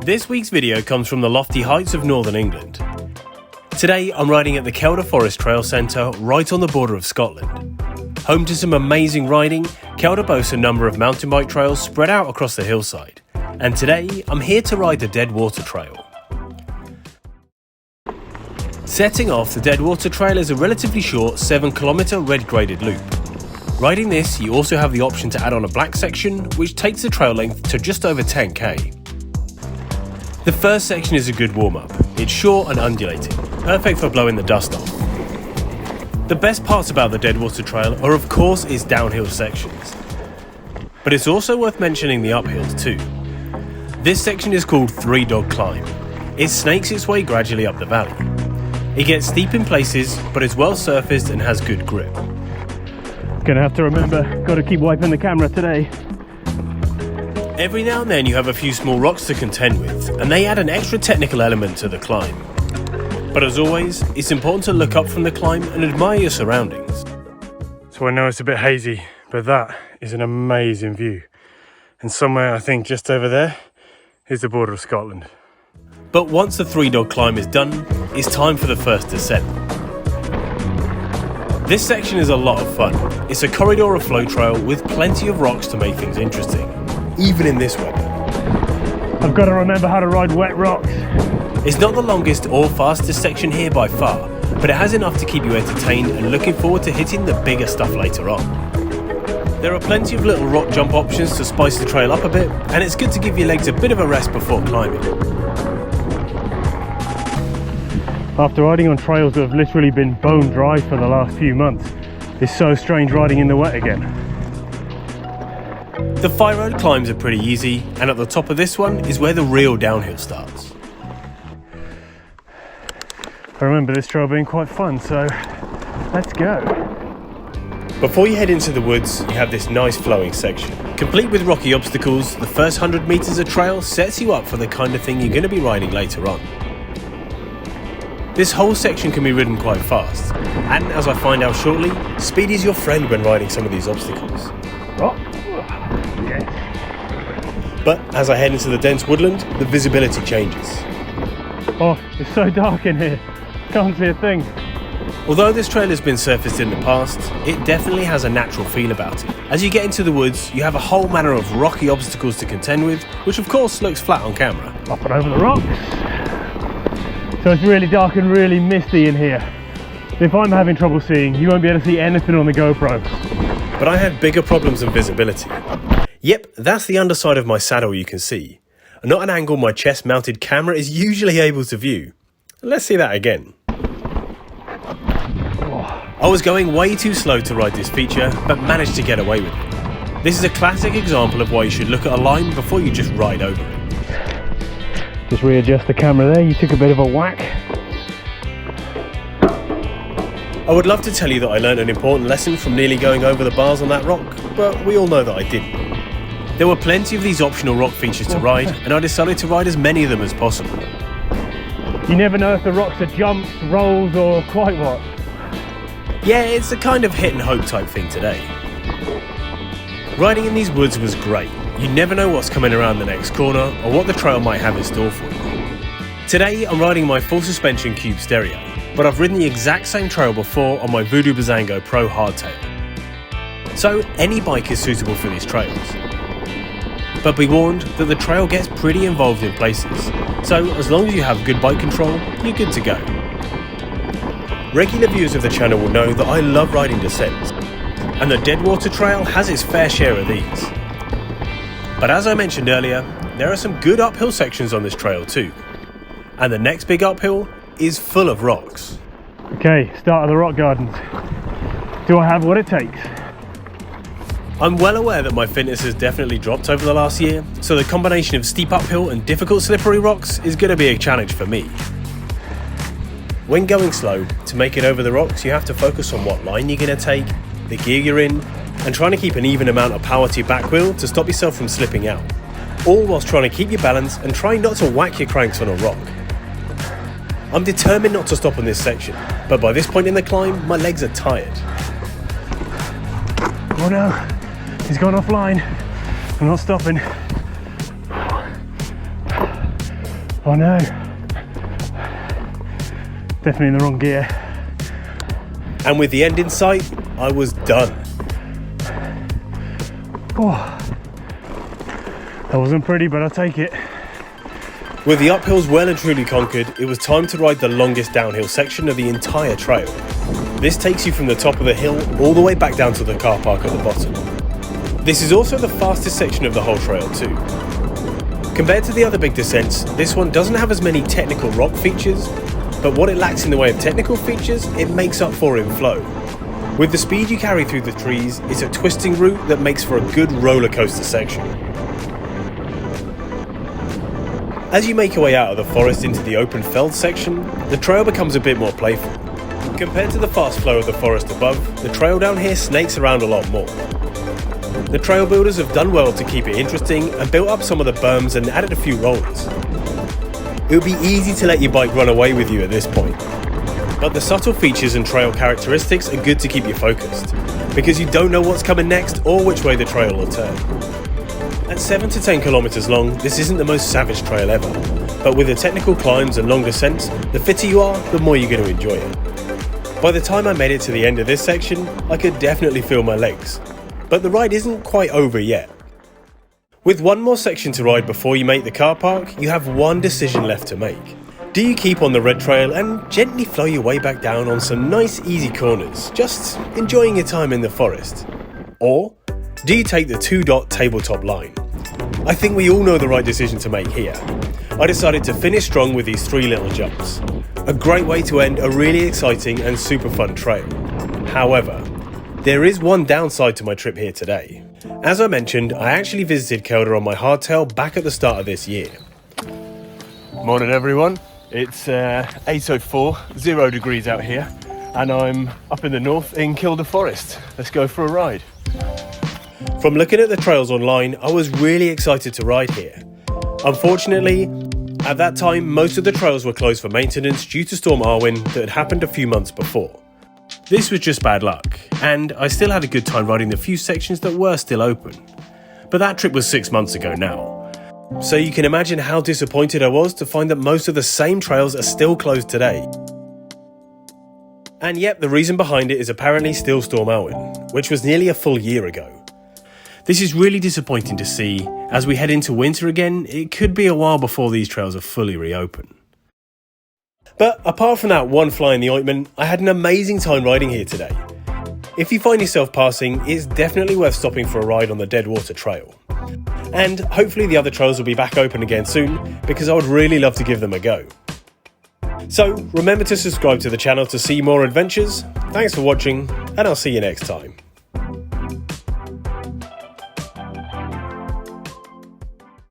This week's video comes from the lofty heights of northern England. Today I'm riding at the Kielder Forest Trail Centre right on the border of Scotland. Home to some amazing riding, Kielder boasts a number of mountain bike trails spread out across the hillside. And today I'm here to ride the Deadwater Trail. Setting off, the Deadwater Trail is a relatively short 7km red graded loop. Riding this, you also have the option to add on a black section, which takes the trail length to just over 10k. The first section is a good warm-up. It's short and undulating, perfect for blowing the dust off. The best parts about the Deadwater Trail are of course its downhill sections. But it's also worth mentioning the uphills too. This section is called Three Dog Climb. It snakes its way gradually up the valley. It gets steep in places, but is well surfaced and has good grip. Gonna have to remember, gotta keep wiping the camera today. Every now and then you have a few small rocks to contend with, and they add an extra technical element to the climb. But as always, it's important to look up from the climb and admire your surroundings. So I know it's a bit hazy, but that is an amazing view. And somewhere, I think just over there, is the border of Scotland. But once the Three Dog Climb is done, it's time for the first descent. This section is a lot of fun. It's a corridor of flow trail with plenty of rocks to make things interesting, even in this weather. I've got to remember how to ride wet rocks. It's not the longest or fastest section here by far, but it has enough to keep you entertained and looking forward to hitting the bigger stuff later on. There are plenty of little rock jump options to spice the trail up a bit, and it's good to give your legs a bit of a rest before climbing. After riding on trails that have literally been bone dry for the last few months, it's so strange riding in the wet again. The Fire Road climbs are pretty easy, and at the top of this one is where the real downhill starts. I remember this trail being quite fun, so let's go. Before you head into the woods, you have this nice flowing section. Complete with rocky obstacles, the first 100 metres of trail sets you up for the kind of thing you're going to be riding later on. This whole section can be ridden quite fast, and as I find out shortly, speed is your friend when riding some of these obstacles. Oh, yes. But as I head into the dense woodland, the visibility changes. Oh, it's so dark in here. Can't see a thing. Although this trail has been surfaced in the past, it definitely has a natural feel about it. As you get into the woods, you have a whole manner of rocky obstacles to contend with, which of course looks flat on camera. Up and over the rocks. So it's really dark and really misty in here. If I'm having trouble seeing, you won't be able to see anything on the GoPro. But I had bigger problems than visibility. Yep, that's the underside of my saddle you can see. Not an angle my chest mounted camera is usually able to view. Let's see that again. I was going way too slow to ride this feature, but managed to get away with it. This is a classic example of why you should look at a line before you just ride over it. Just readjust the camera there, you took a bit of a whack. I would love to tell you that I learned an important lesson from nearly going over the bars on that rock, but we all know that I didn't. There were plenty of these optional rock features to ride, and I decided to ride as many of them as possible. You never know if the rocks are jumps, rolls, or quite what. Yeah, it's a kind of hit and hope type thing today. Riding in these woods was great. You never know what's coming around the next corner or what the trail might have in store for you. Today I'm riding my full suspension Cube stereo, but I've ridden the exact same trail before on my Voodoo Bizango Pro hardtail. So any bike is suitable for these trails. But be warned that the trail gets pretty involved in places, so as long as you have good bike control, you're good to go. Regular viewers of the channel will know that I love riding descents, and the Deadwater Trail has its fair share of these. But as I mentioned earlier, there are some good uphill sections on this trail too. And the next big uphill is full of rocks. Okay, start of the rock gardens. Do I have what it takes? I'm well aware that my fitness has definitely dropped over the last year, so the combination of steep uphill and difficult slippery rocks is going to be a challenge for me. When going slow, to make it over the rocks, you have to focus on what line you're going to take, the gear you're in, and trying to keep an even amount of power to your back wheel to stop yourself from slipping out, all whilst trying to keep your balance and trying not to whack your cranks on a rock. I'm determined not to stop on this section, but by this point in the climb, my legs are tired. Oh no, he's gone offline. I'm not stopping. Oh no. Definitely in the wrong gear. And with the end in sight, I was done. Oh, that wasn't pretty, but I'll take it. With the uphills well and truly conquered, it was time to ride the longest downhill section of the entire trail. This takes you from the top of the hill all the way back down to the car park at the bottom. This is also the fastest section of the whole trail too. Compared to the other big descents, this one doesn't have as many technical rock features, but what it lacks in the way of technical features, it makes up for in flow. With the speed you carry through the trees, it's a twisting route that makes for a good roller coaster section. As you make your way out of the forest into the open feld section, the trail becomes a bit more playful. Compared to the fast flow of the forest above, the trail down here snakes around a lot more. The trail builders have done well to keep it interesting and built up some of the berms and added a few rollers. It would be easy to let your bike run away with you at this point, but the subtle features and trail characteristics are good to keep you focused, because you don't know what's coming next or which way the trail will turn. At 7 to 10 kilometers long, this isn't the most savage trail ever, but with the technical climbs and long descents, the fitter you are, the more you're going to enjoy it. By the time I made it to the end of this section, I could definitely feel my legs, but the ride isn't quite over yet. With one more section to ride before you make the car park, you have one decision left to make. Do you keep on the red trail and gently flow your way back down on some nice easy corners, just enjoying your time in the forest? Or do you take the 2-dot tabletop line? I think we all know the right decision to make here. I decided to finish strong with these 3 little jumps. A great way to end a really exciting and super fun trail. However, there is one downside to my trip here today. As I mentioned, I actually visited Kielder on my hardtail back at the start of this year. Morning everyone. It's 8:04, 0 degrees out here, and I'm up in the north in Kielder Forest. Let's go for a ride. From looking at the trails online, I was really excited to ride here. Unfortunately, at that time, most of the trails were closed for maintenance due to Storm Arwen that had happened a few months before. This was just bad luck, and I still had a good time riding the few sections that were still open. But that trip was 6 months ago now. So you can imagine how disappointed I was to find that most of the same trails are still closed today. And yep, the reason behind it is apparently still Storm Arwen, which was nearly a full year ago. This is really disappointing to see. As we head into winter again, it could be a while before these trails are fully reopened. But apart from that one fly in the ointment, I had an amazing time riding here today. If you find yourself passing, it's definitely worth stopping for a ride on the Deadwater Trail. And hopefully the other trails will be back open again soon, because I would really love to give them a go. So remember to subscribe to the channel to see more adventures. Thanks for watching, and I'll see you next time.